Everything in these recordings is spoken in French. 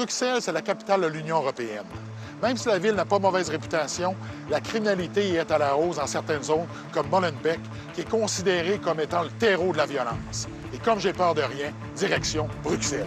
Bruxelles, c'est la capitale de l'Union européenne. Même si la ville n'a pas mauvaise réputation, la criminalité y est à la hausse dans certaines zones, comme Molenbeek, qui est considéré comme étant le terreau de la violence. Et comme j'ai peur de rien, direction Bruxelles.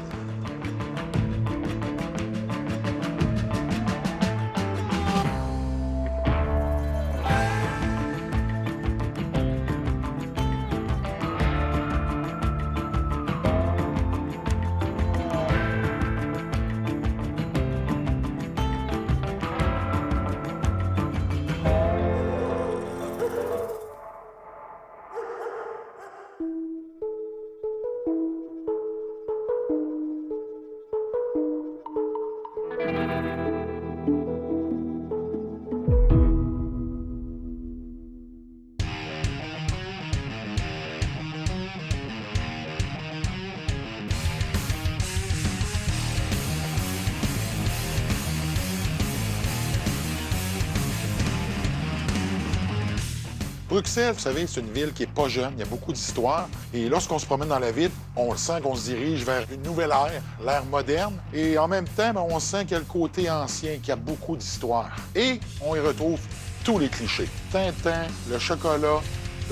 Bruxelles, vous savez, c'est une ville qui est pas jeune, il y a beaucoup d'histoire. Et lorsqu'on se promène dans la ville, on le sent qu'on se dirige vers une nouvelle ère, l'ère moderne. Et en même temps, on sent qu'il y a le côté ancien, qu'il y a beaucoup d'histoire. Et on y retrouve tous les clichés. Tintin, le chocolat,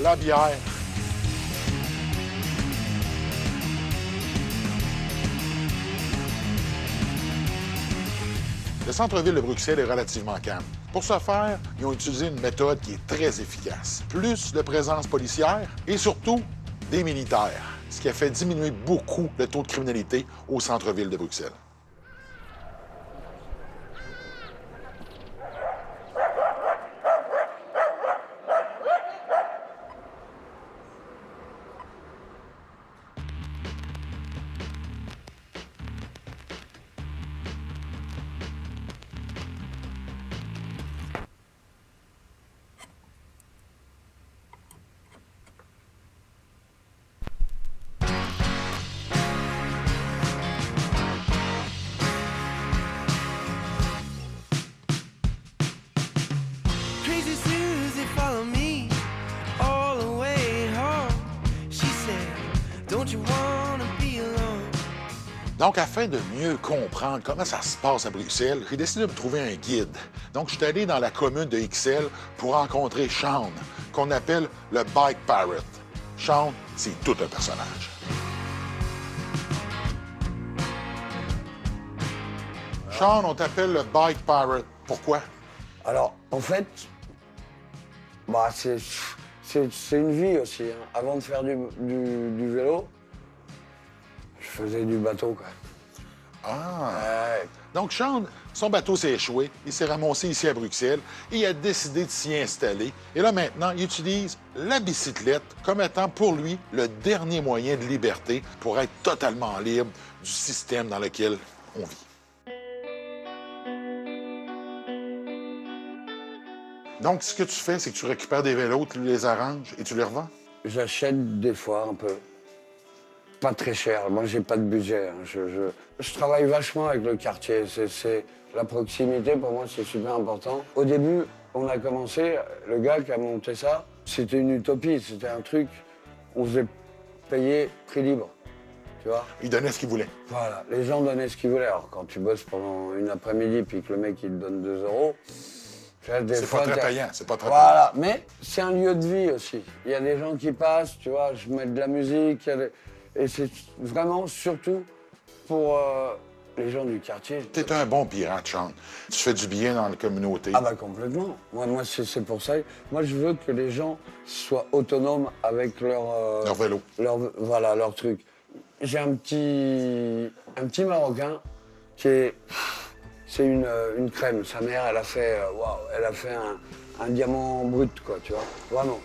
la bière. Le centre-ville de Bruxelles est relativement calme. Pour ce faire, ils ont utilisé une méthode qui est très efficace. Plus de présence policière et surtout des militaires, ce qui a fait diminuer beaucoup le taux de criminalité au centre-ville de Bruxelles. Crazy Susie followed me all the way home. She said, don't you wanna be alone? Donc, afin de mieux comprendre comment ça se passe à Bruxelles, j'ai décidé de me trouver un guide. Donc, je suis allé dans la commune de Ixelles pour rencontrer Sean, qu'on appelle le Bike Pirate. Sean, c'est tout un personnage. Sean, on t'appelle le Bike Pirate. Pourquoi? Alors, en fait, bah, c'est une vie aussi. Hein. Avant de faire du vélo, je faisais du bateau, quoi. Ah! Donc, Sean, son bateau s'est échoué. Il s'est ramassé ici à Bruxelles et il a décidé de s'y installer. Et là, maintenant, il utilise la bicyclette comme étant pour lui le dernier moyen de liberté pour être totalement libre du système dans lequel on vit. Donc, ce que tu fais, c'est que tu récupères des vélos, tu les arranges et tu les revends? J'achète des fois un peu. Pas très cher. Moi, j'ai pas de budget. Hein. Je travaille vachement avec le quartier. La proximité, pour moi, c'est super important. Au début, on a commencé, le gars qui a monté ça, c'était une utopie. C'était un truc, on faisait payer prix libre. Tu vois? Il donnait ce qu'il voulait. Voilà. Les gens donnaient ce qu'ils voulaient. Alors, quand tu bosses pendant une après-midi puis que le mec, il te donne 2 €, C'est pas très payant, c'est pas très Voilà, mais c'est un lieu de vie aussi. Il y a des gens qui passent, tu vois, je mets de la musique, et c'est vraiment surtout pour les gens du quartier. T'es un bon pirate, Sean. Tu fais du bien dans la communauté. Ah bah complètement. Moi c'est pour ça. Moi, je veux que les gens soient autonomes avec Leur vélo. Voilà, leur truc. J'ai un petit Marocain qui est... C'est une crème. Sa mère, elle a fait, elle a fait un diamant brut, quoi, tu vois. Vraiment.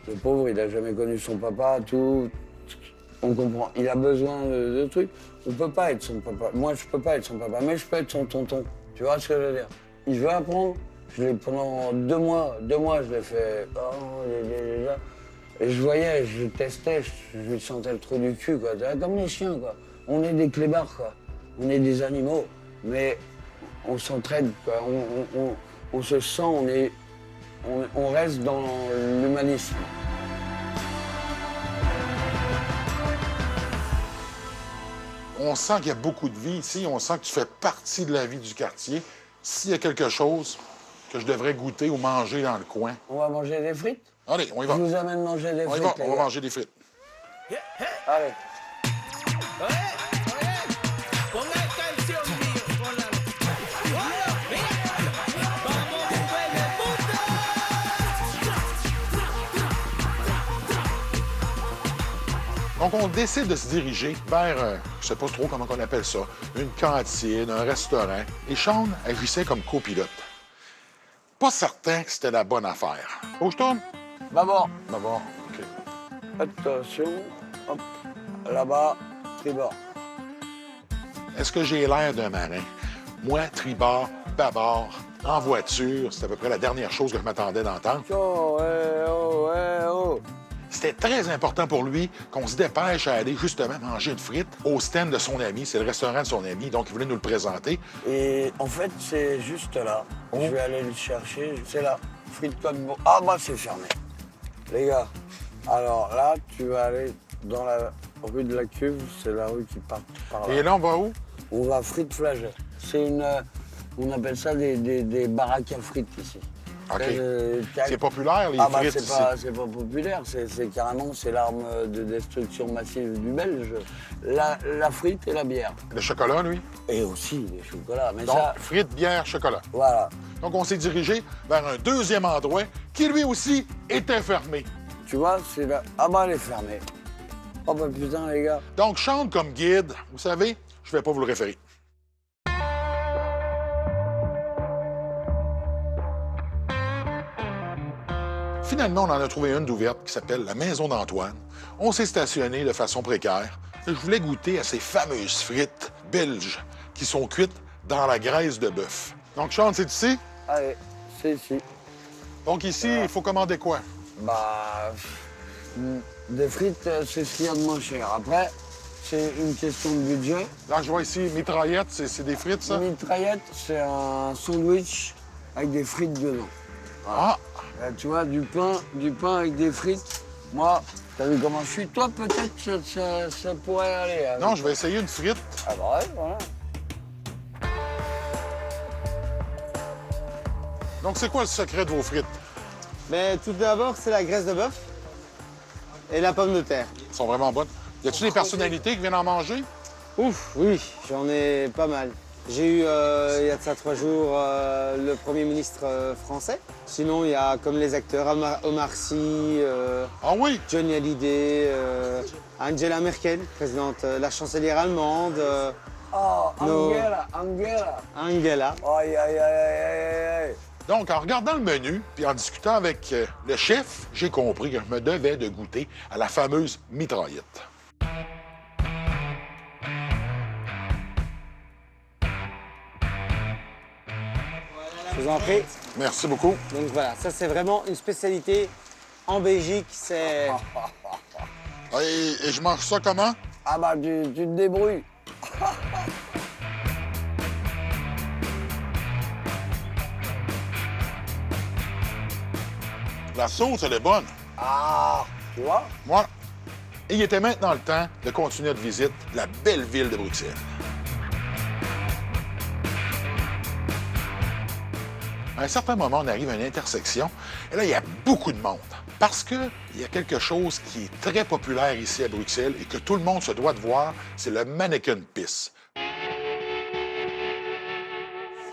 Le pauvre, il n'a jamais connu son papa, tout. On comprend. Il a besoin de trucs. On peut pas être son papa. Moi, je peux pas être son papa, mais je peux être son tonton. Tu vois ce que je veux dire? Il veut apprendre. Pendant 2 mois, je l'ai fait. Et je voyais, je testais, je lui sentais le trou du cul, quoi. Comme les chiens, quoi. On est des clébards, quoi. On est des animaux, mais on s'entraide, quoi. On se sent, on reste dans l'humanisme. On sent qu'il y a beaucoup de vie ici. On sent que tu fais partie de la vie du quartier. S'il y a quelque chose que je devrais goûter ou manger dans le coin... On va manger des frites? Allez, on y va. Je vous amène manger des On y frites, va, les on va gars. manger des frites. Allez. Ponga canción, mío. Bueno, mira. Vamos, juegue, puta. Donc, on décide de se diriger vers, je sais pas trop comment on appelle ça, une cantine, un restaurant. Et Sean agissait comme copilote. Pas certain que c'était la bonne affaire. Où je tourne? D'abord, OK. attention. Hop. Là-bas, tribord. Est-ce que j'ai l'air d'un marin? Moi, tribord, bâbord, en voiture, c'est à peu près la dernière chose que je m'attendais d'entendre. Oh, oh. C'était très important pour lui qu'on se dépêche à aller justement manger une frite au stand de son ami. C'est le restaurant de son ami, donc il voulait nous le présenter. Et en fait, c'est juste là. Oh. Je vais aller le chercher. C'est là. Frites Côte Beau. Ah, bah, c'est fermé. Les gars, alors là, tu vas aller dans la rue de la Cuve. C'est la rue qui part par là. Et là, on va où? On va à Frites Flagey. C'est une... on appelle ça des baraques à frites ici. OK. Tac. C'est populaire, les Ah bah frites c'est ici. pas populaire, c'est carrément c'est l'arme de destruction massive du Belge. La frite et la bière. Le chocolat, lui? Et aussi les chocolats. Mais Donc, ça, frites, bière, chocolat. voilà. Donc, on s'est dirigé vers un deuxième endroit qui, lui aussi, était fermé. Tu vois, c'est là. Ah bah elle est fermée. Oh bah putain les gars. Donc, Sean comme guide, vous savez, je vais pas vous le référer. Finalement, on en a trouvé une d'ouverte qui s'appelle la Maison d'Antoine. On s'est stationné de façon précaire. Je voulais goûter à ces fameuses frites belges qui sont cuites dans la graisse de bœuf. Donc, Sean, c'est ici? Allez, c'est ici. Donc, ici, il faut commander quoi? Bah des frites, c'est ce qu'il y a de moins cher. Après, c'est une question de budget. Là, je vois ici, mitraillette, c'est des frites, ça? Mitraillette, c'est un sandwich avec des frites dedans. Ah! Tu vois, du pain avec des frites. Moi, t'as vu comment je suis? Toi, peut-être ça pourrait aller. Hein. Non, je vais essayer une frite. Ah bah ouais, voilà. Donc, c'est quoi le secret de vos frites? Mais tout d'abord, c'est la graisse de bœuf et la pomme de terre. Elles sont vraiment bonnes. Y a-t-il des personnalités qui viennent en manger? Ouf, oui, j'en ai pas mal. J'ai eu, il y a de ça 3 jours, le Premier ministre français. Sinon, il y a comme les acteurs, Omar Sy, Ah oui? Johnny Hallyday, Angela Merkel, présidente, la chancelière allemande, Oh, No. Angela. Angela. Aïe, aïe, aïe, aïe, aïe, aïe. Donc, en regardant le menu, puis en discutant avec le chef, j'ai compris que je me devais de goûter à la fameuse mitraillette. Je vous en prie. Merci beaucoup. Donc voilà, ça c'est vraiment une spécialité en Belgique. C'est Et je mange ça comment? Ah bah, tu te débrouilles. La sauce, elle est bonne. Ah, tu vois? Voilà. Et il était maintenant le temps de continuer notre visite de la belle ville de Bruxelles. À un certain moment, on arrive à une intersection, et là, il y a beaucoup de monde. Parce qu'il y a quelque chose qui est très populaire ici à Bruxelles et que tout le monde se doit de voir, c'est le Mannequin Piss.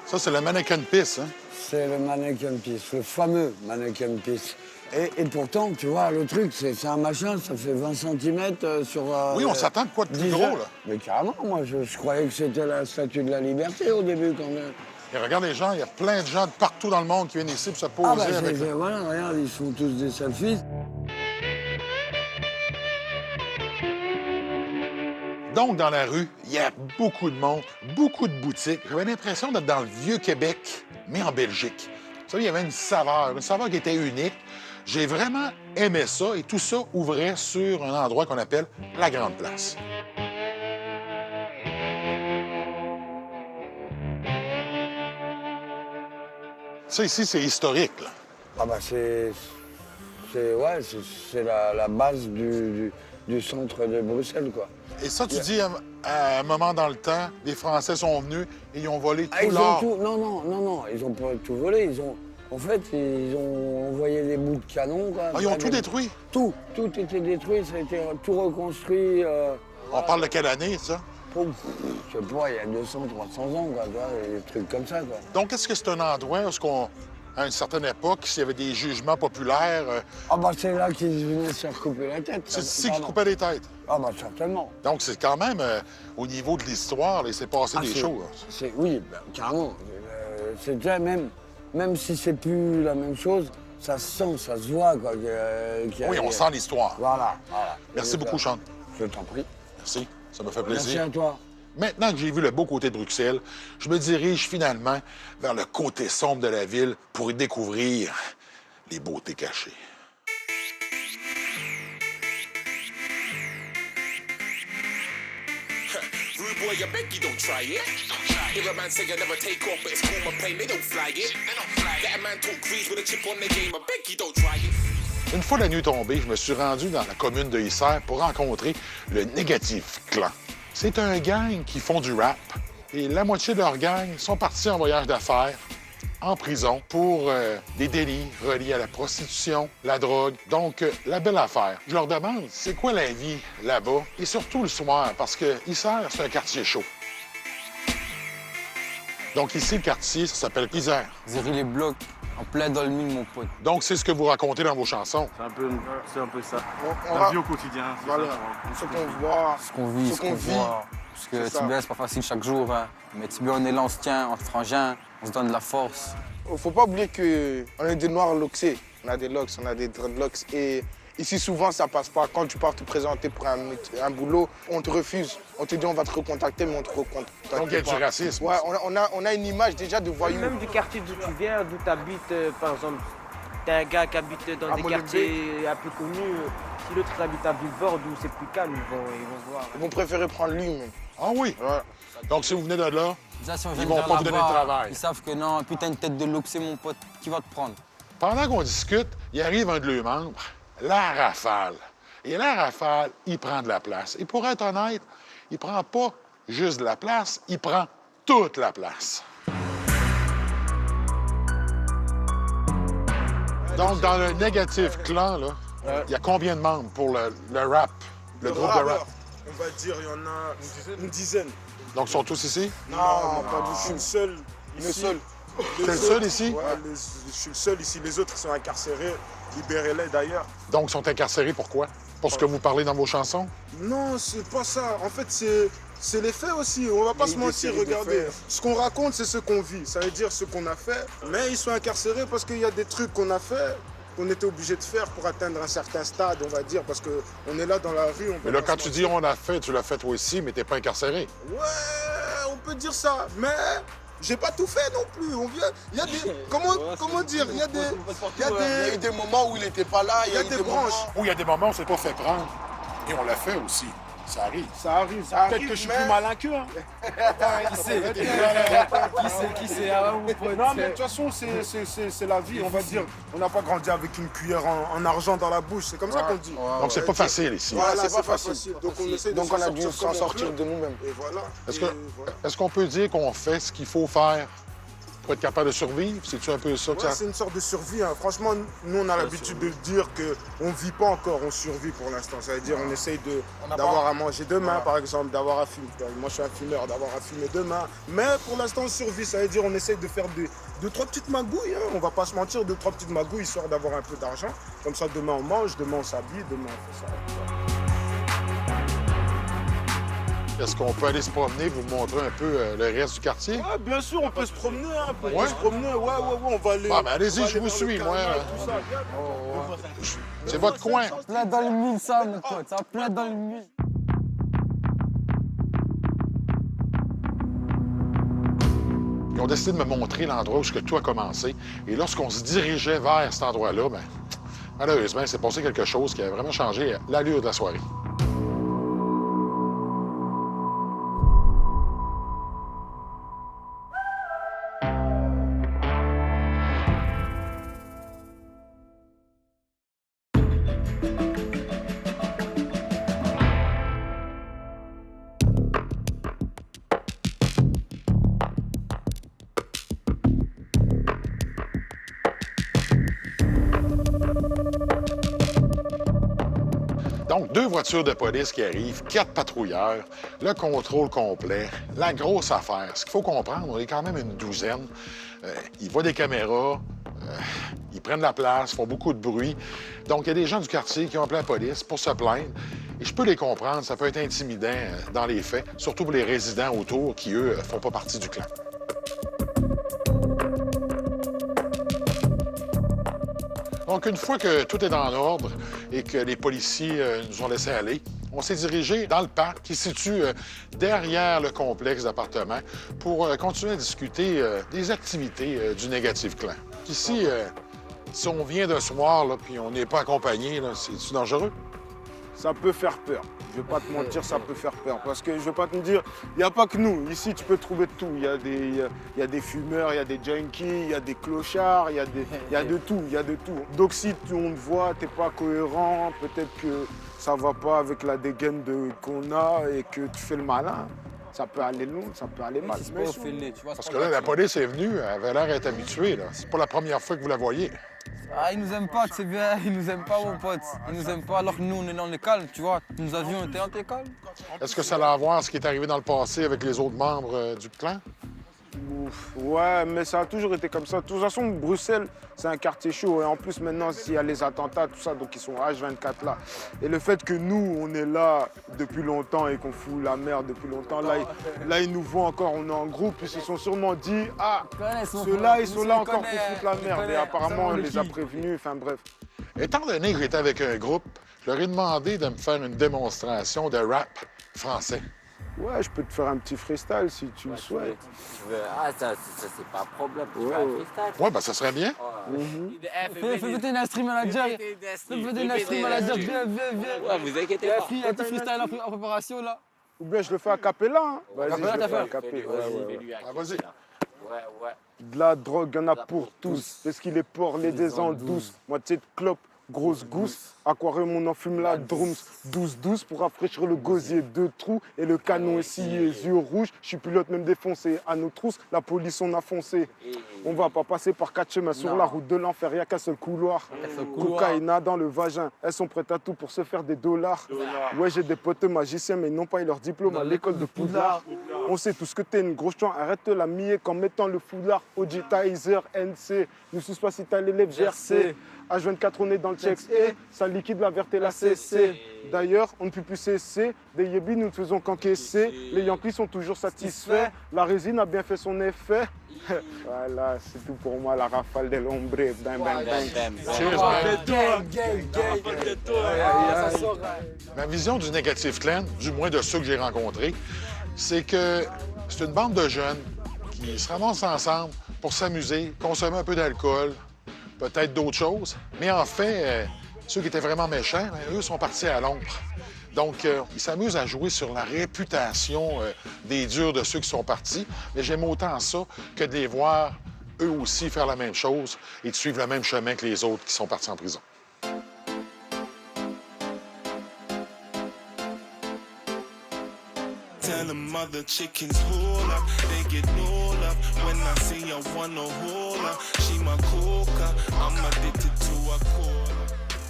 Ça, c'est le Mannequin Piss, hein? C'est le mannequin piece, le fameux mannequin piece. Et pourtant, tu vois, le truc, c'est un machin, ça fait 20 cm sur... Oui, on s'attend de quoi de plus 10 gros, heures. là? Mais carrément, moi, je croyais que c'était la statue de la liberté au début, quand même. Et regarde les gens, il y a plein de gens de partout dans le monde qui viennent ici pour se poser Ah bah, avec... voilà, regarde, ils font tous des selfies. Donc, dans la rue, il y a beaucoup de monde, beaucoup de boutiques. J'avais l'impression d'être dans le vieux Québec, mais en Belgique. Vous savez, il y avait une saveur qui était unique. J'ai vraiment aimé ça et tout ça ouvrait sur un endroit qu'on appelle la Grande Place. Ça, ici, c'est historique, là. Ah bah, c'est la base du centre de Bruxelles, quoi. Et ça, tu dis, à un moment dans le temps, les Français sont venus et ils ont volé tout Ils ont l'or. tout... Non, ils ont pas tout volé. En fait, ils ont envoyé des bouts de canon, quoi. Ah, ils ont tout détruit. Tout était détruit, ça a été tout reconstruit. On parle de quelle année, ça? Je sais pas, il y a 200, 300 ans, quoi, tu vois, des trucs comme ça, quoi. Donc, est-ce que c'est un endroit où, à une certaine époque, s'il y avait des jugements populaires, Ah bah c'est là qu'ils venaient se faire couper la tête. c'est ici qu'ils Pardon. coupaient les têtes? Ah bah certainement. Donc, c'est quand même, au niveau de l'histoire, là, il s'est passé des choses. Oui, ben, carrément. C'est déjà même si c'est plus la même chose, ça se sent, ça se voit, quoi. Oui, on sent l'histoire. Voilà. Merci beaucoup, Sean. Je t'en prie. Merci, ça me fait Merci plaisir. à toi. Maintenant que j'ai vu le beau côté de Bruxelles, je me dirige finalement vers le côté sombre de la ville pour y découvrir les beautés cachées. Rude boy, I beg you don't try it. Hear a man say you never take off, but it's cool, my plane, they don't fly it. Let a man talk grease with a chip on the game, I beg you don't try it. Une fois la nuit tombée, je me suis rendu dans la commune de Isère pour rencontrer le Négatif Clan. C'est un gang qui font du rap et la moitié de leur gang sont partis en voyage d'affaires, en prison, pour des délits reliés à la prostitution, la drogue. Donc, la belle affaire. Je leur demande, c'est quoi la vie là-bas? Et surtout le soir, parce que Isère, c'est un quartier chaud. Donc ici, le quartier, ça s'appelle Isère. Zéry les blocs, en plein dans le mille, mon pote. Donc, c'est ce que vous racontez dans vos chansons. C'est un peu ça. On La va- vie au quotidien. c'est Voilà, ça. ce qu'on voit. Ce qu'on vit, Ce ce qu'on qu'on vit. voit. Parce que C'est ça. Tibia, c'est pas facile chaque jour. Hein. Mais Tibia, on est là, on se tient, on se frangin, on se donne de la force. Faut pas oublier qu'on est des noirs loxés. On a des locks, on a des dreadlocks. Et ici, souvent, ça passe pas. Quand tu pars te présenter pour un boulot, on te refuse. On te dit on va te recontacter, mais on te recontacte pas. Donc, il y a du racisme. Ouais, on a une image déjà de voyou. Même du quartier d'où tu viens, d'où tu habites, par exemple, t'as un gars qui habite dans À des Molenbeek. quartiers un peu connus. Si l'autre habite à Villefort, où c'est plus calme, ils vont voir. Ils vont préférer prendre lui, même. Ah oui? Ouais. Donc, si vous venez de là, Déjà, si on Ils vient vont vers pas vous donner là-bas, le travail. Ils savent que non, putain, une tête de loxé, mon pote, qui va te prendre? pendant qu'on discute, il arrive un de leurs membres, la rafale. Et la rafale, il prend de la place. Et pour être honnête, il prend pas juste de la place, il prend toute la place. Donc, dans le Négatif Clan, là, il y a combien de membres pour le rap, le groupe de rap? On va dire, il y en a une dizaine. Donc, ils sont tous ici? Non, pas du tout. Je suis le seul Le ici. seul. T'es le seul ici? Ouais, je suis le seul ici. Les autres sont incarcérés. Libérez-les d'ailleurs. Donc, ils sont incarcérés, pourquoi? Pour ce que vous parlez dans vos chansons? Non, c'est pas ça. En fait, c'est les faits aussi. On va pas Mais se des mentir, séries de regardez. faits. Ce qu'on raconte, c'est ce qu'on vit. Ça veut dire ce qu'on a fait. Mais ils sont incarcérés parce qu'il y a des trucs qu'on a fait, qu'on était obligé de faire pour atteindre un certain stade, on va dire, parce qu'on est là dans la rue. On peut Mais là, pas quand se tu mentir. dis on l'a fait, tu l'as fait toi aussi, mais t'es pas incarcéré. Ouais, on peut dire ça, mais j'ai pas tout fait non plus. On vient, il y a des, comment dire, il y a des, Il y a eu des moments où il n'était pas là. il y a des branches. Où il y a des moments où on s'est pas fait prendre. Et on l'a fait aussi. Ça arrive. Ça arrive. Peut-être que je suis plus malin qu'eux. Hein. Qui c'est ah, ouais, mon pote, Non, mais de toute façon, c'est la vie, on va dire. On n'a pas grandi avec une cuillère en argent dans la bouche. C'est comme ça qu'on dit. Donc, c'est pas facile ici. Voilà, c'est c'est pas pas facile. facile. Donc, on essaie de Donc on a dû s'en s'en sortir comme de nous-mêmes. on peut. Et voilà. Est-ce Et que- voilà. Est-ce qu'on peut dire qu'on fait ce qu'il faut faire pour être capable de survivre? C'est-tu un peu ça que Ouais, ça... c'est une sorte de survie. Hein. Franchement, nous, on a l'habitude de dire qu'on ne vit pas encore, on survit pour l'instant. Ça veut dire on essaye d'avoir à manger demain, par exemple, d'avoir à fumer. Moi, je suis un fumeur, d'avoir à fumer demain. Mais pour l'instant, on survit. Ça veut dire on essaye de faire deux, trois petites magouilles. Hein. On va pas se mentir, deux, trois petites magouilles, histoire d'avoir un peu d'argent. Comme ça, demain, on mange, demain, on s'habille, demain, on fait ça. Est-ce qu'on peut aller se promener, vous montrer un peu le reste du quartier? Ouais, bien sûr, on peut se promener. Hein. On peut Ouais. se promener. Ouais, on va aller. Ah, ben allez-y, on va je aller vous dans le suis, moi. canal, tout ça. C'est votre coin. Plein dans le mille, ça, mon pote, ça, plein dans le mille. Ils ont décidé de me montrer l'endroit où tout a commencé. Et lorsqu'on se dirigeait vers cet endroit-là, ben, malheureusement, il s'est passé quelque chose qui a vraiment changé l'allure de la soirée. Donc, 2 voitures de police qui arrivent, 4 patrouilleurs, le contrôle complet, la grosse affaire. Ce qu'il faut comprendre, on est quand même une douzaine. Ils voient des caméras, ils prennent la place, font beaucoup de bruit. Donc, il y a des gens du quartier qui ont appelé la police pour se plaindre. Et je peux les comprendre, ça peut être intimidant dans les faits, surtout pour les résidents autour qui, eux, font pas partie du clan. Donc, une fois que tout est en ordre et que les policiers nous ont laissés aller, on s'est dirigé dans le parc qui se situe derrière le complexe d'appartements pour continuer à discuter des activités du Negative Clan. Ici, si on vient de soir là, puis on n'est pas accompagné, c'est-tu dangereux? Ça peut faire peur. Je vais pas te mentir, ça peut faire peur. Parce que je vais pas te dire, il n'y a pas que nous. Ici, tu peux trouver de tout. Il y a des fumeurs, il y a des junkies, il y a des clochards, il y a de tout, il y a de tout. Donc si on te voit, t'es pas cohérent, peut-être que ça va pas avec la dégaine qu'on a et que tu fais le malin. Ça peut aller long, ça peut aller mal. Parce que là, la police est venue, elle avait l'air d'être habituée. C'est pas la première fois que vous la voyez. Ah, ils nous aiment pas, c'est bien, ils nous aiment pas, mon pote. Ils nous aiment pas alors que nous, on est dans l'école, tu vois. Nous avions été dans l'école. Est-ce que ça a à voir ce qui est arrivé dans le passé avec les autres membres du clan? Ouf, ouais, mais ça a toujours été comme ça. De toute façon, Bruxelles, c'est un quartier chaud. Et en plus, maintenant, il y a les attentats, tout ça, donc ils sont H24 là. Et le fait que nous, on est là depuis longtemps et qu'on fout la merde depuis longtemps, là, ils nous voient encore, on est en groupe, ils se sont sûrement dit, ah, ceux-là, ils sont là encore pour foutre la merde. Et apparemment, on les a prévenus, enfin bref. Étant donné que j'étais avec un groupe, je leur ai demandé de me faire une démonstration de rap français. Ouais, je peux te faire un petit freestyle si tu le souhaites. Ah, ça c'est pas un problème. Tu fais un freestyle. Ouais, ben ça serait bien. Fais voter un stream manager. Fais voter un stream manager. Viens. Ouais, vous inquiétez pas. Il y a un petit freestyle en préparation, là. Ou bien je le fais à cappella, hein. Vas-y, je le fais à Capella, Vas-y. Ouais. De la drogue, y'en a pour tous. Est-ce qu'il est port, les des en douce. Moitié de clope, grosse gousse. Aquarium, on en fume la drums. 12-12 pour rafraîchir le gosier. 2 trous et le canon est scié. Yeux rouges, je suis pilote même défoncé. À nos trousses, la police, on a foncé. On va pas passer par 4 chemins sur la route de l'enfer. Y'a qu'un seul couloir. Cocaïna dans le vagin. Elles sont prêtes à tout pour se faire des dollars. Ouais, j'ai des potes magiciens, mais ils n'ont pas eu leur diplôme à l'école de Poudlard. On sait tout ce que t'es, une grosse chant. Arrête de la mier qu'en mettant le foulard. OG Tizer, NC. Ne suce pas si t'as l'élève GRC. H24, on est dans le checks et ça liquide la verte et la CC. D'ailleurs, on ne peut plus cesser. Des yébis, nous ne faisons qu'encaisser. Les Yankees sont toujours satisfaits. La résine a bien fait son effet. Voilà, c'est tout pour moi, la rafale de l'ombre. Bang, bang, bang. Cheers, Ma vision du Negative Clan, du moins de ceux que j'ai rencontrés, c'est que c'est une bande de jeunes qui se ramassent ensemble pour s'amuser, consommer un peu d'alcool, peut-être d'autres choses. Mais en fait, ceux qui étaient vraiment méchants, eux sont partis à l'ombre. Donc, ils s'amusent à jouer sur la réputation des durs de ceux qui sont partis. Mais j'aime autant ça que de les voir eux aussi faire la même chose et de suivre le même chemin que les autres qui sont partis en prison. Tell them mother chickens haul up, they get all up. When I see I wanna haul up, she my coca, I'm addicted to a cola.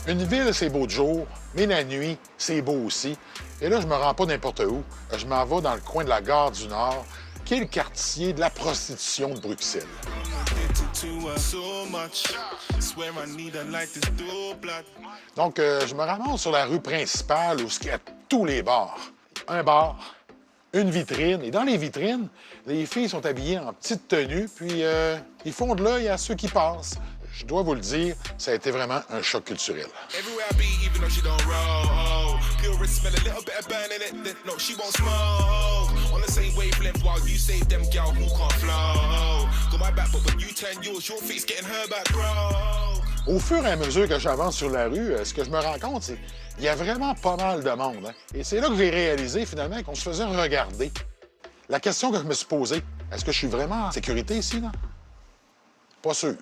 Une ville, c'est beau de jour, mais la nuit, c'est beau aussi. Et là, je me rends pas n'importe où. Je m'en vais dans le coin de la gare du Nord, qui est le quartier de la prostitution de Bruxelles. Donc, je me ramasse sur la rue principale où il y a tous les bars. Un bar, une vitrine. Et dans les vitrines, les filles sont habillées en petite tenue, puis ils font de l'œil à ceux qui passent. Je dois vous le dire, ça a été vraiment un choc culturel. Au fur et à mesure que j'avance sur la rue, ce que je me rends compte, c'est qu'il y a vraiment pas mal de monde. Hein? Et c'est là que j'ai réalisé, finalement, qu'on se faisait regarder. La question que je me suis posée, est-ce que je suis vraiment en sécurité ici, là? Pas sûr.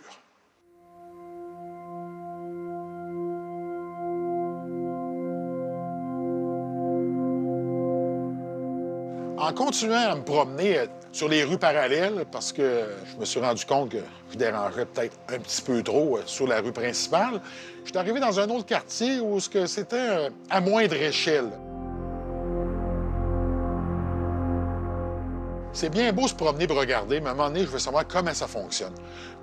En continuant à me promener sur les rues parallèles, parce que je me suis rendu compte que je dérangeais peut-être un petit peu trop sur la rue principale, je suis arrivé dans un autre quartier où c'était à moindre échelle. C'est bien beau se promener pour regarder, mais à un moment donné, je veux savoir comment ça fonctionne.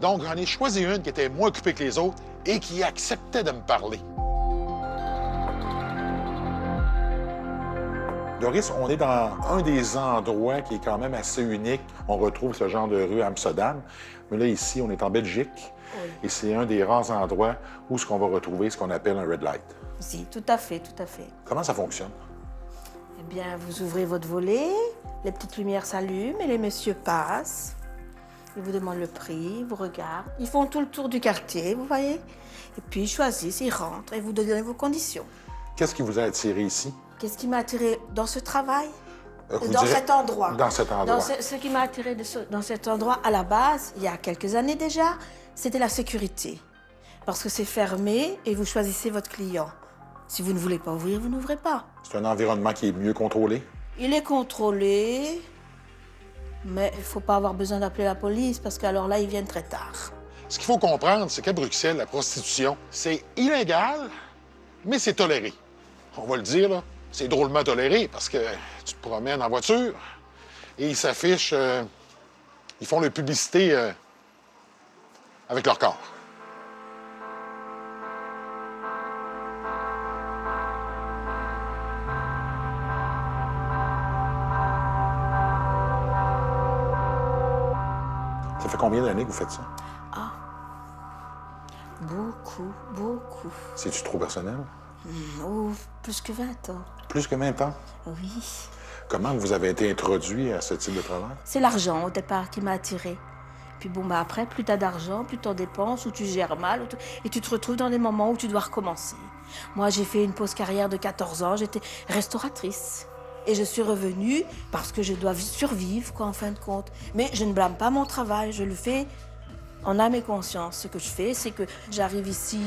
Donc, j'en ai choisi une qui était moins occupée que les autres et qui acceptait de me parler. Doris, on est dans un des endroits qui est quand même assez unique. On retrouve ce genre de rue à Amsterdam. Mais là, ici, on est en Belgique. Oui. Et c'est un des rares endroits où ce qu'on va retrouver ce qu'on appelle un red light. Si, tout à fait, tout à fait. Comment ça fonctionne? Eh bien, vous ouvrez votre volet, les petites lumières s'allument et les messieurs passent. Ils vous demandent le prix, ils vous regardent. Ils font tout le tour du quartier, vous voyez. Et puis ils choisissent, ils rentrent et vous donnez vos conditions. Qu'est-ce qui vous a attiré ici? Qu'est-ce qui m'a attiré dans ce travail? Cet endroit. Dans cet endroit. Ce qui m'a attiré dans cet endroit, à la base, il y a quelques années déjà, c'était la sécurité. Parce que c'est fermé et vous choisissez votre client. Si vous ne voulez pas ouvrir, vous n'ouvrez pas. C'est un environnement qui est mieux contrôlé? Il est contrôlé, mais il ne faut pas avoir besoin d'appeler la police parce qu'alors là, ils viennent très tard. Ce qu'il faut comprendre, c'est qu'à Bruxelles, la prostitution, c'est illégal, mais c'est toléré. On va le dire, là, c'est drôlement toléré parce que tu te promènes en voiture et ils s'affichent, ils font leur publicité avec leur corps. Ça fait combien d'années que vous faites ça? Ah, beaucoup, beaucoup. C'est-tu trop personnel? Oh, plus que 20 ans. Plus que 20 ans? Oui. Comment vous avez été introduit à ce type de travail? C'est l'argent au départ qui m'a attirée. Puis bon, après, plus tu as d'argent, plus tu en dépenses, ou tu gères mal, et tu te retrouves dans des moments où tu dois recommencer. Moi, j'ai fait une pause carrière de 14 ans, j'étais restauratrice. Et je suis revenue parce que je dois survivre, quoi, en fin de compte. Mais je ne blâme pas mon travail, je le fais en âme et conscience. Ce que je fais, c'est que j'arrive ici,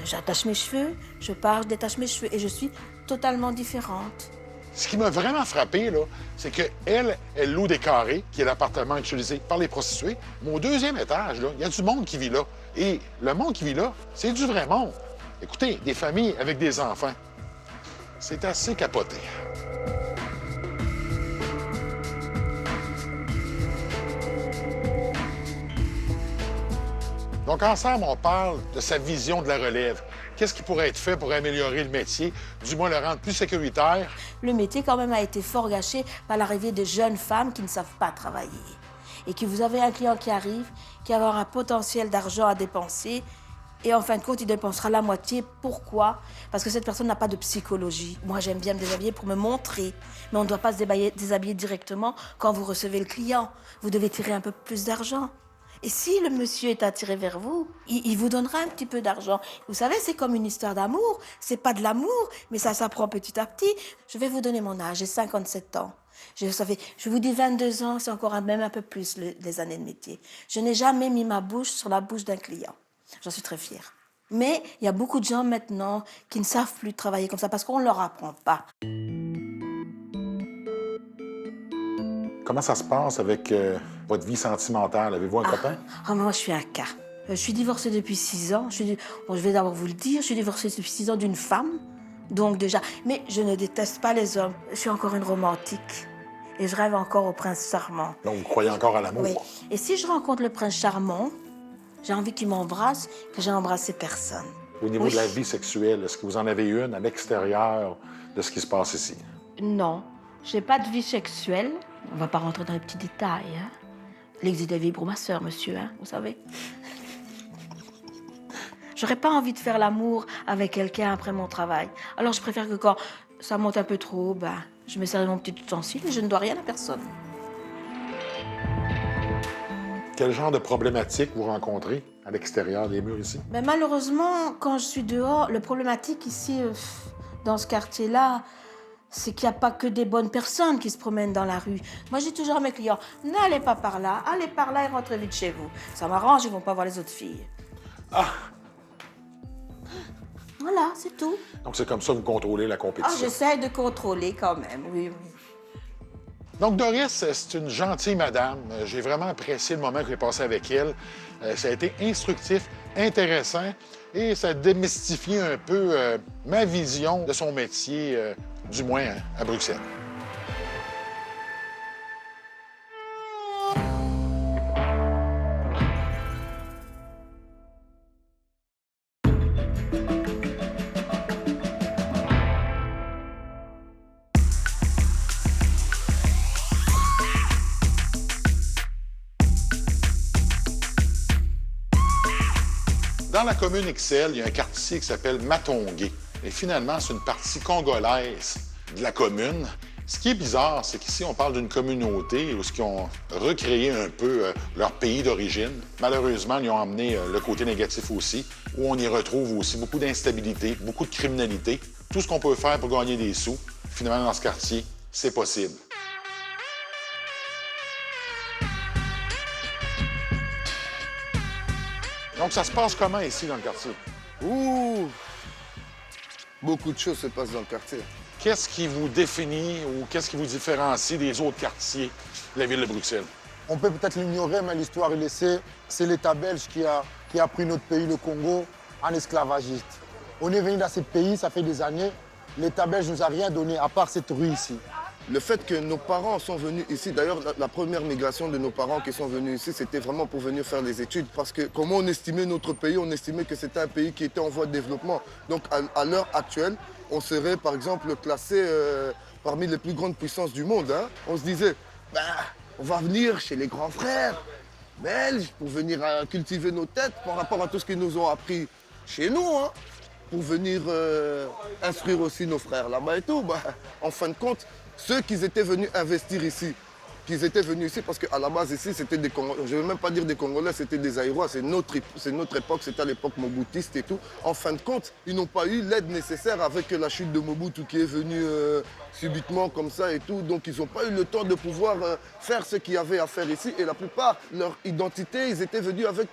j'attache mes cheveux, je pars, je détache mes cheveux, et je suis totalement différente. Ce qui m'a vraiment frappé, là, c'est qu'elle, elle loue des carrés, qui est l'appartement utilisé par les prostituées. Mais au deuxième étage, là, il y a du monde qui vit là. Et le monde qui vit là, c'est du vrai monde. Écoutez, des familles avec des enfants. C'est assez capoté. Donc, ensemble, on parle de sa vision de la relève. Qu'est-ce qui pourrait être fait pour améliorer le métier, du moins le rendre plus sécuritaire? Le métier, quand même, a été fort gâché par l'arrivée de jeunes femmes qui ne savent pas travailler. Et que vous avez un client qui arrive, qui va avoir un potentiel d'argent à dépenser, et en fin de compte, il dépensera la moitié. Pourquoi? Parce que cette personne n'a pas de psychologie. Moi, j'aime bien me déshabiller pour me montrer. Mais on ne doit pas se déshabiller directement quand vous recevez le client. Vous devez tirer un peu plus d'argent. Et si le monsieur est attiré vers vous, il vous donnera un petit peu d'argent. Vous savez, c'est comme une histoire d'amour. C'est pas de l'amour, mais ça s'apprend petit à petit. Je vais vous donner mon âge, j'ai 57 ans. Je vous dis 22 ans, c'est encore même un peu plus les années de métier. Je n'ai jamais mis ma bouche sur la bouche d'un client. J'en suis très fière. Mais il y a beaucoup de gens maintenant qui ne savent plus travailler comme ça parce qu'on ne leur apprend pas. Comment ça se passe avec votre vie sentimentale? Avez-vous un copain? Moi, je suis un cas. Je suis divorcée depuis 6 ans. Je vais d'abord vous le dire, je suis divorcée depuis 6 ans d'une femme. Donc déjà, mais je ne déteste pas les hommes. Je suis encore une romantique. Et je rêve encore au prince charmant. Donc, vous croyez encore à l'amour? Oui. Et si je rencontre le prince charmant, j'ai envie qu'il m'embrasse, que j'ai embrassé personne. Au niveau de la vie sexuelle, est-ce que vous en avez une à l'extérieur de ce qui se passe ici? Non, j'ai pas de vie sexuelle. On va pas rentrer dans les petits détails. Hein. L'exil de la vie pour ma sœur, monsieur, hein, vous savez. J'aurais pas envie de faire l'amour avec quelqu'un après mon travail. Alors je préfère que quand ça monte un peu trop, je me sers de mon petit ustensile et je ne dois rien à personne. Quel genre de problématiques vous rencontrez à l'extérieur des murs ici? Mais malheureusement, quand je suis dehors, le problématique ici, dans ce quartier-là, c'est qu'il n'y a pas que des bonnes personnes qui se promènent dans la rue. Moi, je dis toujours à mes clients, n'allez pas par là, allez par là et rentrez vite chez vous. Ça m'arrange, ils ne vont pas voir les autres filles. Ah! Voilà, c'est tout. Donc, c'est comme ça que vous contrôlez la compétition? J'essaie de contrôler quand même, oui. Donc, Doris, c'est une gentille madame. J'ai vraiment apprécié le moment que j'ai passé avec elle. Ça a été instructif, intéressant et ça a démystifié un peu ma vision de son métier, du moins à Bruxelles. Dans la commune Ixelles, il y a un quartier qui s'appelle Matongé. Et finalement, c'est une partie congolaise de la commune. Ce qui est bizarre, c'est qu'ici, on parle d'une communauté où ils ont recréé un peu leur pays d'origine. Malheureusement, ils ont emmené le côté négatif aussi, où on y retrouve aussi beaucoup d'instabilité, beaucoup de criminalité. Tout ce qu'on peut faire pour gagner des sous, finalement, dans ce quartier, c'est possible. Donc, ça se passe comment ici, dans le quartier? Ouh! Beaucoup de choses se passent dans le quartier. Qu'est-ce qui vous définit ou qu'est-ce qui vous différencie des autres quartiers de la ville de Bruxelles? On peut peut-être l'ignorer, mais l'histoire est laissée. C'est l'État belge qui a pris notre pays, le Congo, en esclavagiste. On est venu dans ce pays, ça fait des années. L'État belge ne nous a rien donné, à part cette rue ici. Le fait que nos parents sont venus ici, d'ailleurs, la première migration de nos parents qui sont venus ici, c'était vraiment pour venir faire des études. Parce que comment on estimait notre pays? On estimait que c'était un pays qui était en voie de développement. Donc, à l'heure actuelle, on serait, par exemple, classé parmi les plus grandes puissances du monde. Hein. On se disait, bah, on va venir chez les grands frères belges pour venir cultiver nos têtes par rapport à tout ce qu'ils nous ont appris chez nous. Hein, pour venir instruire aussi nos frères là-bas et tout. Bah, en fin de compte, ceux qui étaient venus investir ici, parce qu'à la base ici, c'était des Congolais, je ne veux même pas dire des Congolais, c'était des Aïrois, c'est notre époque, c'était à l'époque moboutiste et tout. En fin de compte, ils n'ont pas eu l'aide nécessaire avec la chute de Mobutu qui est venue subitement comme ça et tout. Donc ils n'ont pas eu le temps de pouvoir faire ce qu'il y avait à faire ici. Et la plupart, leur identité, ils étaient venus avec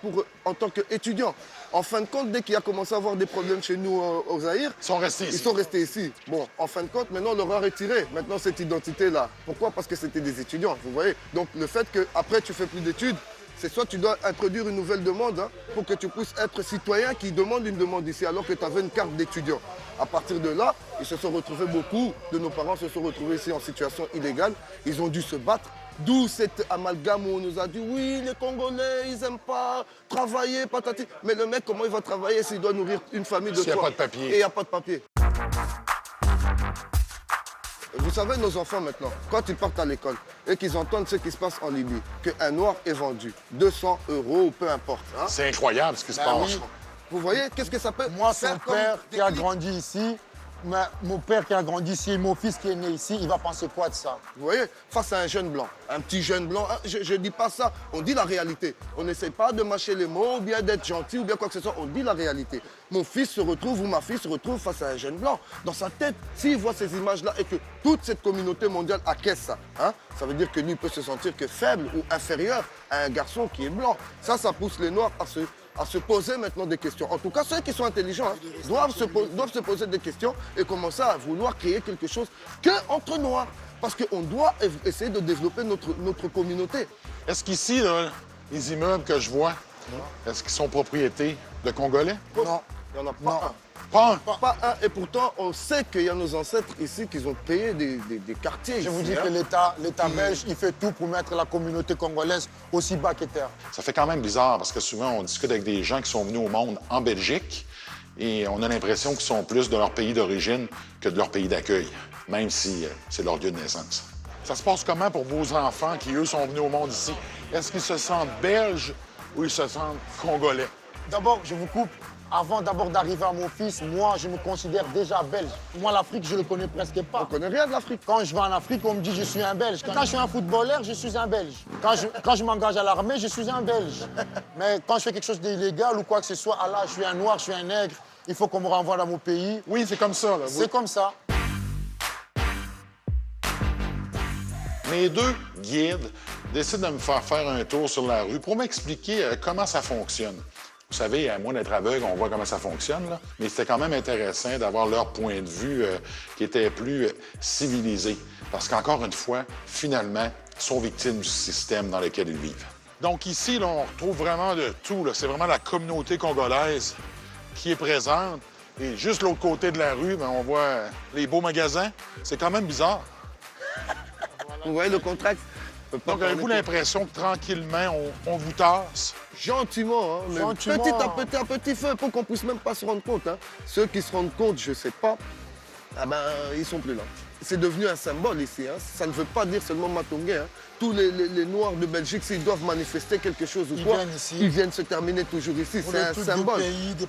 en tant qu'étudiants. En fin de compte, dès qu'il a commencé à avoir des problèmes chez nous au Zaïre, ils sont restés ici. Ils sont restés ici. Bon, en fin de compte, maintenant, on leur a retiré. Maintenant, cette identité-là. Pourquoi? Parce que c'était des étudiants, vous voyez. Donc, le fait qu'après, tu fais plus d'études, c'est soit tu dois introduire une nouvelle demande hein, pour que tu puisses être citoyen qui demande une demande ici, alors que tu avais une carte d'étudiant. À partir de là, ils se sont retrouvés, beaucoup de nos parents se sont retrouvés ici en situation illégale. Ils ont dû se battre. D'où cet amalgame où on nous a dit oui, les Congolais, ils n'aiment pas travailler, patati. Mais le mec, comment il va travailler s'il doit nourrir une famille de trois? S'il n'y a pas de papier. Et il n'y a pas de papier. Vous savez, nos enfants maintenant, quand ils partent à l'école et qu'ils entendent ce qui se passe en Libye, qu'un noir est vendu 200 € ou peu importe. Hein? C'est incroyable ce qui se passe. Oui. Vous voyez, qu'est-ce que ça peut Moi, c'est mon père qui a grandi ici. Mon père qui a grandi ici, mon fils qui est né ici, il va penser quoi de ça? Vous voyez, face à un jeune blanc, un petit jeune blanc, je ne dis pas ça, on dit la réalité. On n'essaie pas de mâcher les mots ou bien d'être gentil ou bien quoi que ce soit, on dit la réalité. Mon fils se retrouve ou ma fille se retrouve face à un jeune blanc. Dans sa tête, s'il voit ces images-là et que toute cette communauté mondiale acquiesce ça, hein, ça veut dire que lui peut se sentir que faible ou inférieur à un garçon qui est blanc. Ça pousse les Noirs à se poser maintenant des questions. En tout cas, ceux qui sont intelligents hein, doivent se poser des questions et commencer à vouloir créer quelque chose qu'entre Noirs. Parce qu'on doit essayer de développer notre communauté. Est-ce qu'ici, les immeubles que je vois, est-ce qu'ils sont propriétés de Congolais? Non, il n'y en a pas un. Pas un. Et pourtant, on sait qu'il y a nos ancêtres ici qui ont payé des quartiers. Je vous dis que l'État belge, il fait tout pour mettre la communauté congolaise aussi bas que terre. Ça fait quand même bizarre parce que souvent, on discute avec des gens qui sont venus au monde en Belgique et on a l'impression qu'ils sont plus de leur pays d'origine que de leur pays d'accueil, même si c'est leur lieu de naissance. Ça se passe comment pour vos enfants qui, eux, sont venus au monde ici? Est-ce qu'ils se sentent belges ou ils se sentent congolais? D'abord, je vous coupe. Avant d'arriver à mon fils, moi, je me considère déjà belge. Moi, l'Afrique, je ne le connais presque pas. On ne connaît rien de l'Afrique. Quand je vais en Afrique, on me dit je suis un Belge. Quand je suis un footballeur, je suis un Belge. Quand je m'engage à l'armée, je suis un Belge. Mais quand je fais quelque chose d'illégal ou quoi que ce soit, ah là, je suis un noir, je suis un nègre, il faut qu'on me renvoie dans mon pays. Oui, c'est comme ça. C'est comme ça. Mes deux guides décident de me faire un tour sur la rue pour m'expliquer comment ça fonctionne. Vous savez, à moins d'être aveugle, on voit comment ça fonctionne, là. Mais c'était quand même intéressant d'avoir leur point de vue qui était plus civilisé. Parce qu'encore une fois, finalement, ils sont victimes du système dans lequel ils vivent. Donc ici, là, on retrouve vraiment de tout. C'est vraiment la communauté congolaise qui est présente. Et juste l'autre côté de la rue, ben, on voit les beaux magasins. C'est quand même bizarre. Vous voyez le contraste? Donc, avez-vous l'impression que tranquillement, on vous tasse? Gentiment, hein, mais Gentiment. petit à petit feu pour qu'on puisse même pas se rendre compte. Hein. Ceux qui se rendent compte, je sais pas, ah ben, ils sont plus là. C'est devenu un symbole ici. Hein. Ça ne veut pas dire seulement Matongé. Hein. Tous les Noirs de Belgique, s'ils doivent manifester quelque chose ou quoi, ils viennent se terminer toujours ici. C'est un symbole.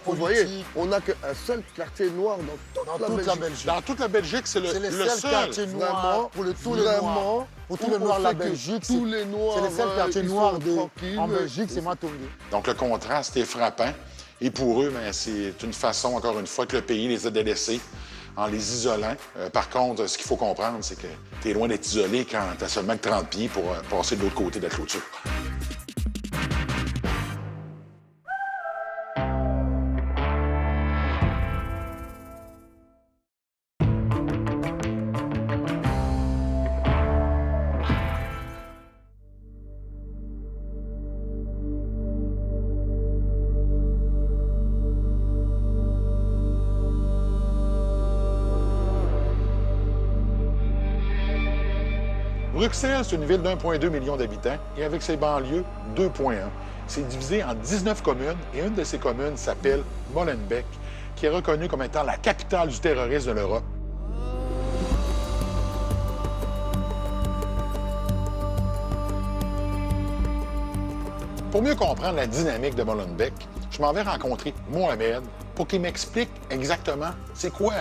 Vous voyez, on n'a qu'un seul quartier noir dans toute la Belgique. Dans toute la Belgique, c'est le seul quartier noir Vraiment, pour tous les Noirs. Pour tous les Noirs de la Belgique, tous les Noirs, c'est le seul quartier ils noir sont tranquilles. en Belgique, c'est Matongé. Donc, le contraste est frappant. Et pour eux, ben, c'est une façon, encore une fois, que le pays les a délaissés en les isolant. Par contre, ce qu'il faut comprendre, c'est que tu es loin d'être isolé quand tu as seulement que 30 pieds pour passer de l'autre côté de la clôture. Bruxelles, c'est une ville d'1,2 million d'habitants et avec ses banlieues, 2,1. C'est divisé en 19 communes et une de ces communes s'appelle Molenbeek, qui est reconnue comme étant la capitale du terrorisme de l'Europe. Pour mieux comprendre la dynamique de Molenbeek, je m'en vais rencontrer Mohamed pour qu'il m'explique exactement c'est quoi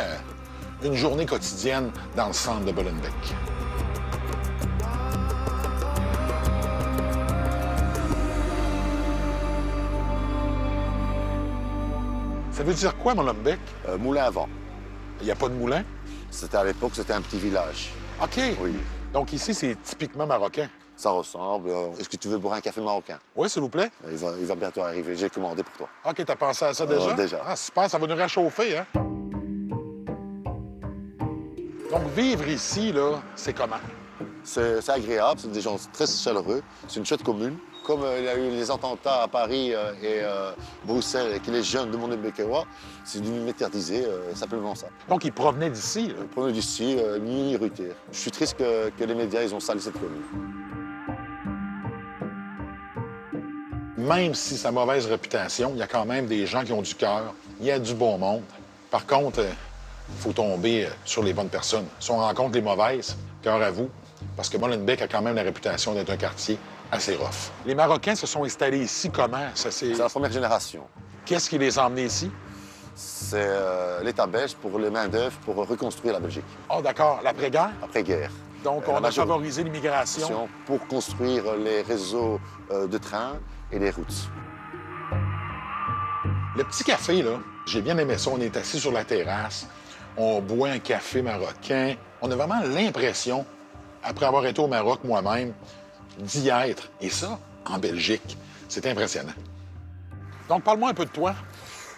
une journée quotidienne dans le centre de Molenbeek. Ça veut dire quoi, Molenbeek? Moulin à vent. Il n'y a pas de moulin? C'était à l'époque, c'était un petit village. OK. Oui. Donc ici, c'est typiquement marocain. Ça ressemble. Est-ce que tu veux boire un café marocain? Oui, s'il vous plaît. Il va bientôt arriver. J'ai commandé pour toi. OK, t'as pensé à ça déjà? Déjà. Ah, super, ça va nous réchauffer, hein? Donc, vivre ici, là, c'est comment? C'est agréable, c'est des gens très chaleureux. C'est une chouette commune. Comme il y a eu les attentats à Paris et Bruxelles et que les jeunes de Molenbeekois, c'est d'une métardisée, simplement ça. Donc, ils provenaient d'ici, là? Ils provenaient d'ici, minoritaires. Je suis triste que les médias, ils ont sali cette commune. Même si sa mauvaise réputation, il y a quand même des gens qui ont du cœur. Il y a du bon monde. Par contre, il faut tomber sur les bonnes personnes. Si on rencontre les mauvaises, cœur à vous, parce que Molenbeek a quand même la réputation d'être un quartier assez rough. Les Marocains se sont installés ici comment? C'est la première génération. Qu'est-ce qui les a emmenés ici? C'est l'État belge pour les main-d'œuvre pour reconstruire la Belgique. Ah, d'accord. L'après-guerre? Après-guerre. Donc, on a favorisé l'immigration. Pour construire les réseaux de trains et les routes. Le petit café, là, j'ai bien aimé ça. On est assis sur la terrasse, on boit un café marocain. On a vraiment l'impression, après avoir été au Maroc moi-même, d'y être. Et ça, en Belgique, c'est impressionnant. Donc, parle-moi un peu de toi.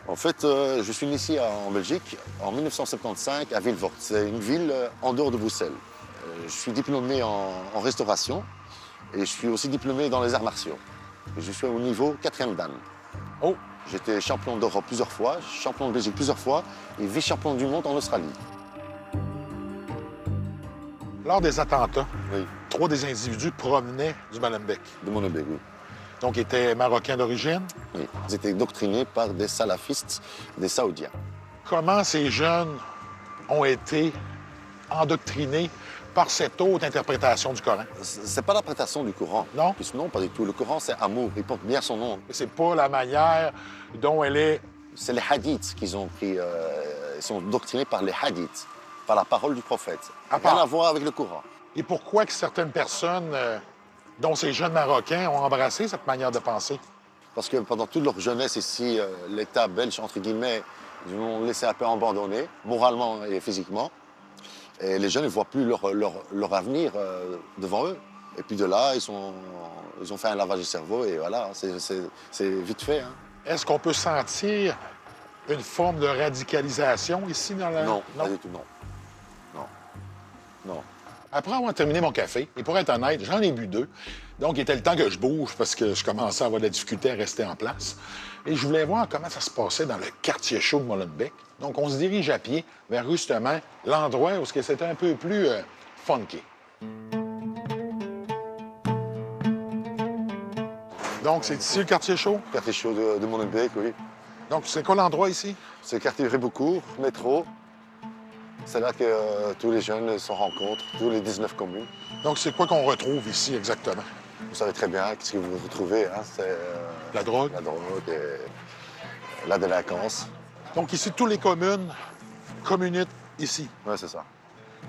En fait, je suis né ici en Belgique en 1975 à Vilvoorde. C'est une ville en dehors de Bruxelles. Je suis diplômé en restauration et je suis aussi diplômé dans les arts martiaux. Et je suis au niveau 4e dan. Oh! J'étais champion d'Europe plusieurs fois, champion de Belgique plusieurs fois et vice-champion du monde en Australie. Lors des attentats, oui. 3 des individus provenaient du Molenbeek. De Molenbeek, oui. Donc, ils étaient marocains d'origine? Oui. Ils étaient doctrinés par des salafistes, des Saoudiens. Comment ces jeunes ont été endoctrinés par cette haute interprétation du Coran? C'est pas l'interprétation du Coran. Non? Non, pas du tout. Le Coran, c'est amour. Il porte bien son nom. C'est pas la manière dont elle est... C'est les hadiths qu'ils ont pris. Ils sont doctrinés par les hadiths, par la parole du prophète. Rien à voir avec le Coran. Et pourquoi que certaines personnes, dont ces jeunes Marocains, ont embrassé cette manière de penser? Parce que pendant toute leur jeunesse ici, l'État belge, entre guillemets, ils ont laissé un peu abandonner, moralement et physiquement. Et les jeunes ne voient plus leur avenir devant eux. Et puis de là, ils ont fait un lavage de cerveau et voilà, c'est vite fait. Hein. Est-ce qu'on peut sentir une forme de radicalisation ici dans la... Non, pas du tout, non. Non. Non. Après avoir terminé mon café, et pour être honnête, j'en ai bu 2. Donc, il était le temps que je bouge parce que je commençais à avoir de la difficulté à rester en place. Et je voulais voir comment ça se passait dans le quartier chaud de Molenbeek. Donc, on se dirige à pied vers justement l'endroit où c'était un peu plus funky. Donc, c'est ici le quartier chaud? Quartier chaud de Molenbeek, oui. Donc, c'est quoi l'endroit ici? C'est le quartier Réboucourt, métro. C'est là que tous les jeunes se rencontrent, tous les 19 communes. Donc, c'est quoi qu'on retrouve ici exactement? Vous savez très bien ce que vous retrouvez, hein? C'est... La drogue? La drogue et la délinquance. Donc, ici, toutes les communes communitent ici? Oui, c'est ça.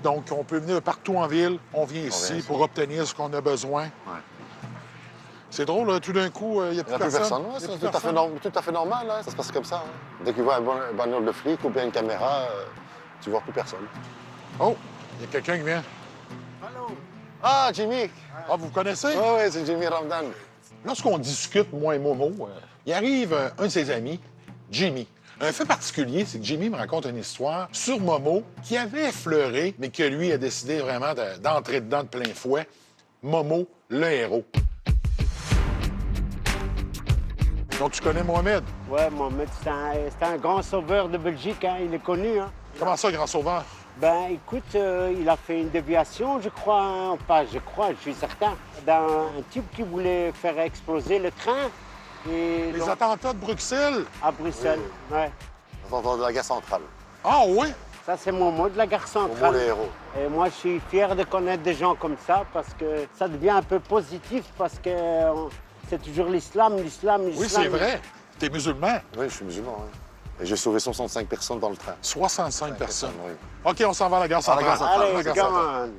Donc, on peut venir partout en ville, on vient ici pour obtenir ce qu'on a besoin. Ouais. C'est drôle, là, tout d'un coup, il n'y a plus personne. Ouais, c'est tout à fait normal, hein? Ça se passe comme ça. Hein? Dès que tu vois un bagnole de flic ou bien une caméra, tu vois plus personne. Oh, il y a quelqu'un qui vient. Allô? Ah, Jimmy! Ah, vous connaissez? Oui, c'est Jimmy Ramdan. Lorsqu'on discute, moi et Momo, il arrive un de ses amis, Jimmy. Un fait particulier, c'est que Jimmy me raconte une histoire sur Momo qui avait effleuré, mais que lui a décidé vraiment d'entrer dedans de plein fouet. Momo, le héros. Donc, tu connais Mohamed? Ouais, Mohamed, c'est un grand sauveur de Belgique, hein, il est connu. Hein. Comment ça, grand sauveur? Ben, écoute, il a fait une déviation, je crois, hein, pas je crois, je suis certain, d'un type qui voulait faire exploser le train. Et les attentats de Bruxelles? À Bruxelles, oui. Ouais. Les attentats de la gare centrale. Ah, oui? Ça, c'est mon mot de la gare centrale. Momo, le héros. Et moi, je suis fier de connaître des gens comme ça parce que ça devient un peu positif parce que c'est toujours l'islam. Oui, c'est vrai. T'es musulman? Oui, je suis musulman, oui. Et j'ai sauvé 65 personnes dans le train. 65 personnes? Oui. OK, on s'en va à la gare centrale. Allez,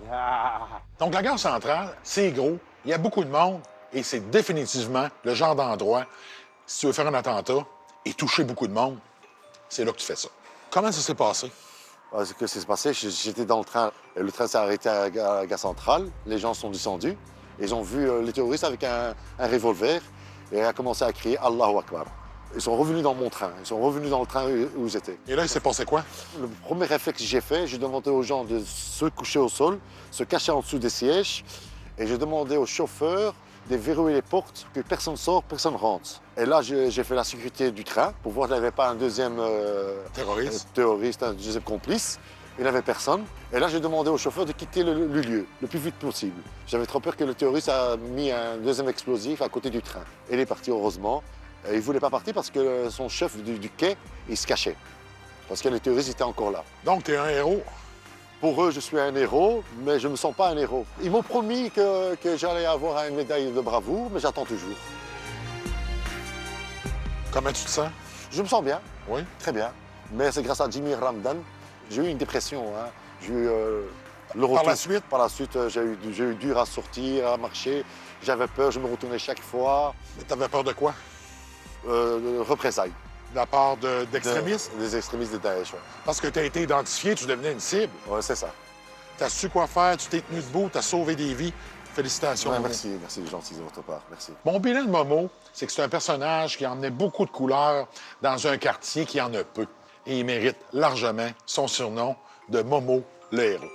Donc, la gare centrale, c'est gros, il y a beaucoup de monde et c'est définitivement le genre d'endroit, si tu veux faire un attentat et toucher beaucoup de monde, c'est là que tu fais ça. Comment ça s'est passé? Ce que s'est passé, j'étais dans le train. Et le train s'est arrêté à la gare centrale. Les gens sont descendus. Ils ont vu les terroristes avec un revolver et ont commencé à crier « Allahu Akbar ». Ils sont revenus dans mon train. Ils sont revenus dans le train où j'étais. Et là, il s'est passé quoi? Le premier réflexe que j'ai fait, j'ai demandé aux gens de se coucher au sol, se cacher en dessous des sièges. Et j'ai demandé au chauffeur de verrouiller les portes, que personne sort, personne rentre. Et là, j'ai fait la sécurité du train pour voir qu'il n'y avait pas un deuxième terroriste, un deuxième complice. Il n'y avait personne. Et là, j'ai demandé au chauffeur de quitter le lieu le plus vite possible. J'avais trop peur que le terroriste a mis un deuxième explosif à côté du train. Et il est parti, heureusement. Et il ne voulait pas partir parce que son chef du quai, il se cachait. Parce que les terroristes étaient encore là. Donc, tu es un héros? Pour eux, je suis un héros, mais je ne me sens pas un héros. Ils m'ont promis que j'allais avoir une médaille de bravoure, mais j'attends toujours. Comment tu te sens? Je me sens bien. Oui? Très bien. Mais c'est grâce à Jimmy Ramdan. J'ai eu une dépression. Hein. J'ai eu le retour. Par la suite, j'ai eu dur à sortir, à marcher. J'avais peur, je me retournais chaque fois. Mais tu avais peur de quoi? Représailles. De la part d'extrémistes? Des extrémistes de Daesh, oui. Parce que tu as été identifié, tu devenais une cible. Oui, c'est ça. Tu as su quoi faire, tu t'es tenu debout, tu as sauvé des vies. Félicitations. Ouais, merci, c'est gentil de votre part. Merci. Mon bilan de Momo, c'est que c'est un personnage qui emmenait beaucoup de couleurs dans un quartier qui en a peu. Et il mérite largement son surnom de Momo, le héros.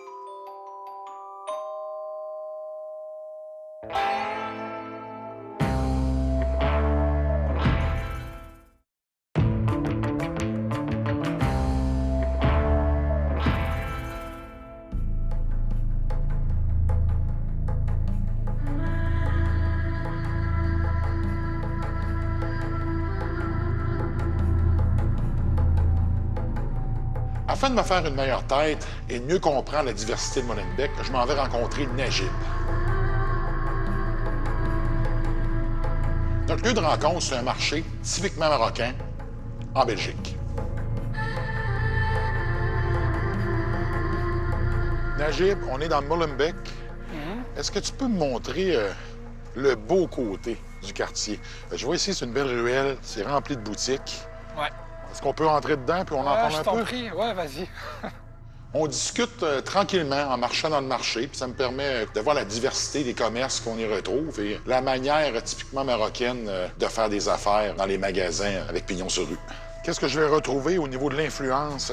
Afin de me faire une meilleure tête et de mieux comprendre la diversité de Molenbeek, je m'en vais rencontrer Najib. Notre lieu de rencontre, c'est un marché typiquement marocain en Belgique. Najib, on est dans Molenbeek. Est-ce que tu peux me montrer le beau côté du quartier? Je vois ici, c'est une belle ruelle, c'est rempli de boutiques. Ouais. Est-ce qu'on peut entrer dedans puis on en parle un peu? Je t'en prie, ouais, vas-y. On discute tranquillement en marchant dans le marché, puis ça me permet de voir la diversité des commerces qu'on y retrouve et la manière typiquement marocaine de faire des affaires dans les magasins avec pignon sur rue. Qu'est-ce que je vais retrouver au niveau de l'influence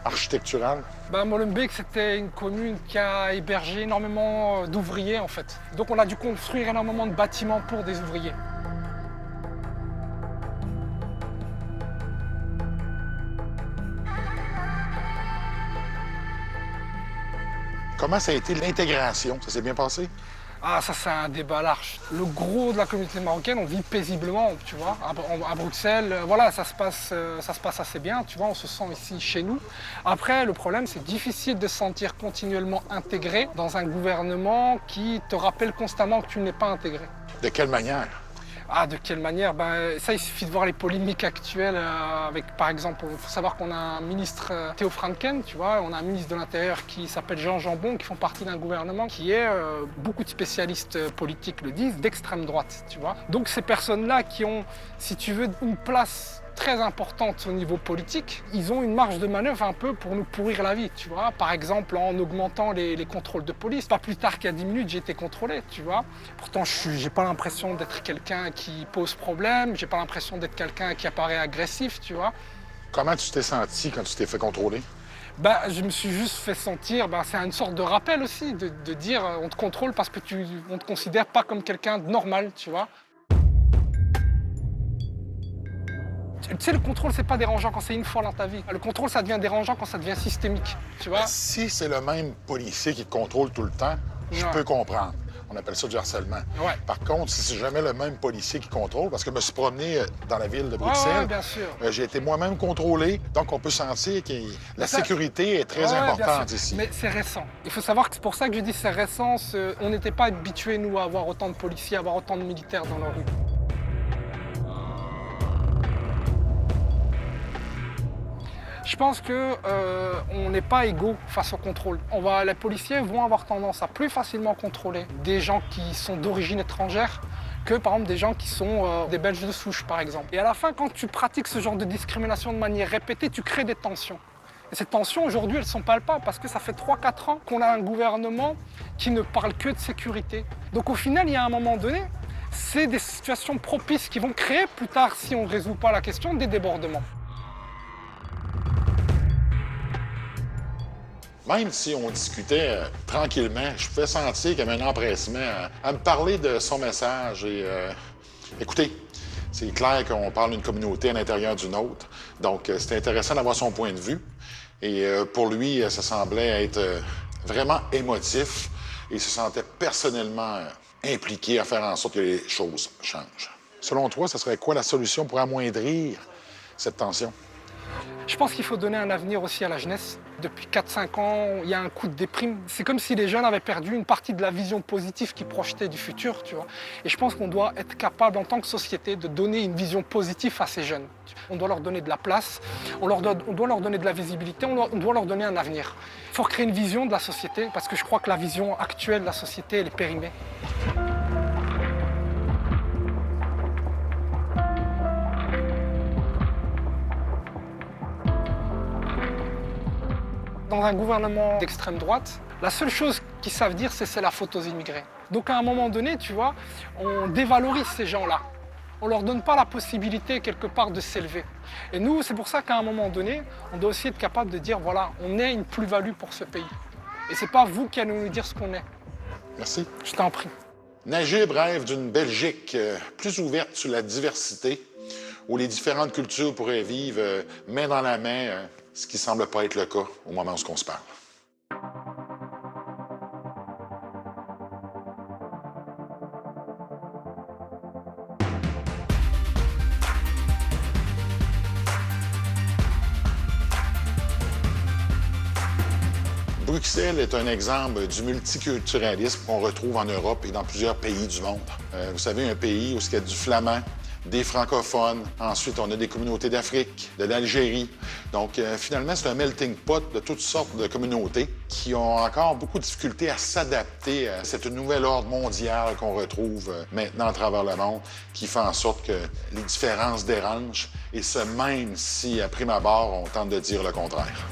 architecturale? Molenbeek, c'était une commune qui a hébergé énormément d'ouvriers, en fait. Donc on a dû construire énormément de bâtiments pour des ouvriers. Comment ça a été l'intégration? Ça s'est bien passé? Ah, ça, c'est un débat large. Le gros de la communauté marocaine, on vit paisiblement, tu vois. À Bruxelles, voilà, ça se passe assez bien, tu vois, on se sent ici chez nous. Après, le problème, c'est difficile de se sentir continuellement intégré dans un gouvernement qui te rappelle constamment que tu n'es pas intégré. De quelle manière? Ah, de quelle manière? Ça, il suffit de voir les polémiques actuelles avec, par exemple, il faut savoir qu'on a un ministre, Theo Franken, tu vois, on a un ministre de l'Intérieur qui s'appelle Jean Jambon, qui font partie d'un gouvernement qui est, beaucoup de spécialistes politiques le disent, d'extrême droite, tu vois. Donc ces personnes-là qui ont, si tu veux, une place très importante au niveau politique, ils ont une marge de manœuvre un peu pour nous pourrir la vie, tu vois. Par exemple, en augmentant les contrôles de police. Pas plus tard qu'à 10 minutes, j'ai été contrôlé, tu vois. Pourtant, j'ai pas l'impression d'être quelqu'un qui pose problème, j'ai pas l'impression d'être quelqu'un qui apparaît agressif, tu vois. Comment tu t'es senti quand tu t'es fait contrôler? Je me suis juste fait sentir, c'est une sorte de rappel aussi, de dire on te contrôle parce que on te considère pas comme quelqu'un de normal, tu vois. Tu sais, le contrôle, c'est pas dérangeant quand c'est une fois dans ta vie. Le contrôle, ça devient dérangeant quand ça devient systémique, tu vois. Si c'est le même policier qui te contrôle tout le temps, je peux comprendre. On appelle ça du harcèlement. Ouais. Par contre, si c'est jamais le même policier qui contrôle, parce que je me suis promené dans la ville de Bruxelles, bien sûr. J'ai été moi-même contrôlé, donc on peut sentir que la sécurité est très importante ici. Mais c'est récent. Il faut savoir que c'est pour ça que je dis c'est récent. On n'était pas habitués, nous, à avoir autant de policiers, à avoir autant de militaires dans nos rues. Je pense qu'on n'est pas égaux face au contrôle. Les policiers vont avoir tendance à plus facilement contrôler des gens qui sont d'origine étrangère que, par exemple, des gens qui sont des Belges de souche, par exemple. Et à la fin, quand tu pratiques ce genre de discrimination de manière répétée, tu crées des tensions. Et ces tensions, aujourd'hui, elles ne sont palpables parce que ça fait 3-4 ans qu'on a un gouvernement qui ne parle que de sécurité. Donc au final, il y a un moment donné, c'est des situations propices qui vont créer plus tard, si on ne résout pas la question, des débordements. Même si on discutait tranquillement, je pouvais sentir qu'il y avait un empressement à me parler de son message. Et écoutez, c'est clair qu'on parle d'une communauté à l'intérieur d'une autre. Donc, c'était intéressant d'avoir son point de vue. Et pour lui, ça semblait être vraiment émotif. Et il se sentait personnellement impliqué à faire en sorte que les choses changent. Selon toi, ce serait quoi la solution pour amoindrir cette tension? Je pense qu'il faut donner un avenir aussi à la jeunesse. Depuis 4-5 ans, il y a un coup de déprime. C'est comme si les jeunes avaient perdu une partie de la vision positive qu'ils projetaient du futur, tu vois. Et je pense qu'on doit être capable, en tant que société, de donner une vision positive à ces jeunes. On doit leur donner de la place, on doit leur donner de la visibilité, on doit leur donner un avenir. Il faut créer une vision de la société, parce que je crois que la vision actuelle de la société, elle est périmée. Dans un gouvernement d'extrême droite, la seule chose qu'ils savent dire, c'est la faute aux immigrés. Donc à un moment donné, tu vois, on dévalorise ces gens-là. On ne leur donne pas la possibilité, quelque part, de s'élever. Et nous, c'est pour ça qu'à un moment donné, on doit aussi être capable de dire, voilà, on est une plus-value pour ce pays. Et c'est pas vous qui allez nous dire ce qu'on est. Merci. Je t'en prie. Najib rêve d'une Belgique plus ouverte sur la diversité, où les différentes cultures pourraient vivre main dans la main, ce qui ne semble pas être le cas au moment où on se parle. Bruxelles est un exemple du multiculturalisme qu'on retrouve en Europe et dans plusieurs pays du monde. Vous savez, un pays où il y a du flamand, des francophones. Ensuite, on a des communautés d'Afrique, de l'Algérie. Donc, finalement, c'est un melting pot de toutes sortes de communautés qui ont encore beaucoup de difficultés à s'adapter à cette nouvelle ordre mondial qu'on retrouve maintenant à travers le monde, qui fait en sorte que les différences dérangent, et ce, même si, à prime abord, on tente de dire le contraire.